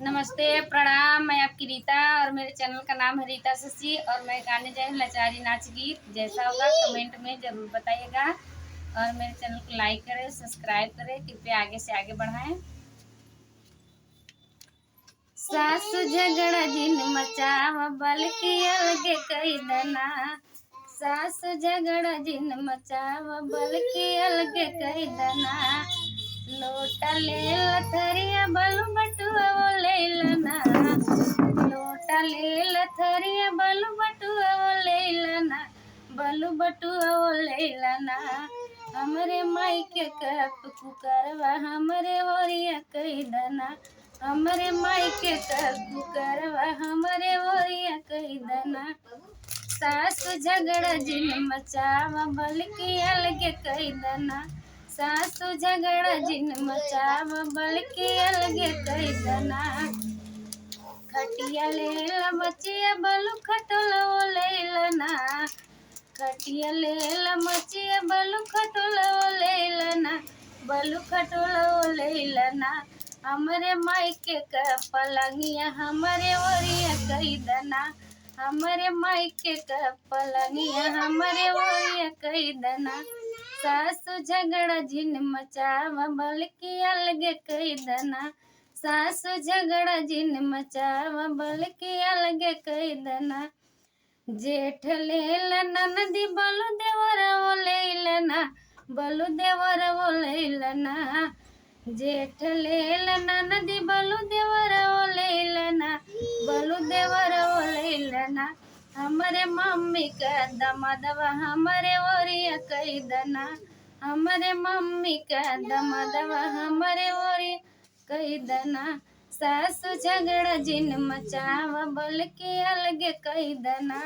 नमस्ते, प्रणाम। मैं आपकी रीता और मेरे चैनल का नाम है रीता शशि और मैं गाने जा रही हूँ लाचारी नाच गीत। जैसा होगा कमेंट में ज़रूर बताइएगा और मेरे चैनल को लाइक करें, सब्सक्राइब करें। कृपया आगे से आगे बढ़ाएं। सासु झगड़ा जिन मचाव बल्कि अलगे कई दना। सासु झगड़ा जिन मचाव बल्कि अलगे कई दना। लोटा ले लथरिया बलु बटुआ वो ले लना। लोटा ले लथरिया बलु बटुआ वो ले लना। बलु बटुआ वो ले लना। हमरे मायके कप कुकरवा हमरे ओरिया कई दना। हमरे मायके कप कुकरवा हमरे ओरिया कई दना। सासु झगड़ा जिन मचावा बल्कि अलगे कई दना। सासु झगड़ा जिन मचावा बल्कि अलगे कई दना। खटिया ले ला मचिया बलु खटोला वो ले लना। खटिया ले ला मचिया बलु खटोला वो ले लना। बलु खटोला वो ले लना। हमरे मायके का पलंगिया हमरे ओरिया कई दना। हमरे मायके का पलंगिया हमरे ओरिया कई दना। सासु झगड़ा जिन मचावा बल्कि अलगे कई दना। सासु झगड़ा जिन मचावा बल्कि अलगे कई दना। जेठ ले ननदी बलु देवर वो ले लना। बलु देवर वो ले लना। जेठ ले ननदी बलु देवर वो ले लना। बलु देवर वो ले लना। हमरे मम्मी का दमदवा हमरे ओरिया कई दना। हमरे मम्मी का दमदवा हमरे ओरिया कई दना। सासु झगड़ा जिन मचावा बल्कि अलगे कई दना।